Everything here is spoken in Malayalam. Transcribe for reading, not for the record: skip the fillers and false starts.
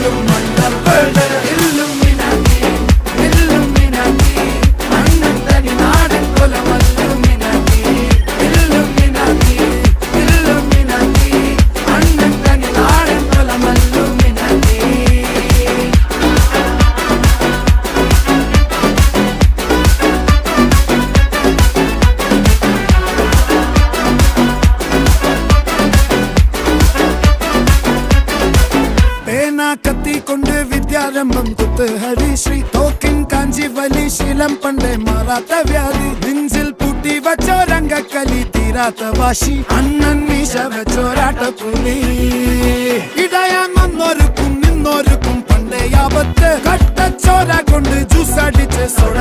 പോലും മണ്ടപ്പേട് ഇല്ലുമിനാറ്റി ഇല്ലുമിനാറ്റി അണ്ണൻ തനി നാടൻ കൊലമല്ലുമിനാറ്റി ഇല്ലുമിനാറ്റി ഇല്ലുമിനാറ്റി അണ്ണൻ തനി നാടൻ കൊലമല്ലുമിനാറ്റി. കത്തി കൊണ്ട് വിദ്യാരംഭം കുത്ത് ഹരിശ്രീ തോക്കിൻ കാഞ്ചി വലി ശീലം പണ്ടേ മാറാത്ത വ്യാധി നെഞ്ചിൽ പൂട്ടി വച്ചോരംഗക്കലി തീരാത്ത വാശി അണ്ണൻ മീശ വെച്ചോരാട്ട പുലി ഇടയാൻ വന്നോർക്കും നിന്നോർക്കും പണ്ടേ ആപത്ത് കട്ടച്ചോര കൊണ്ട് ജ്യൂസ് അടിച്ച് സോഡ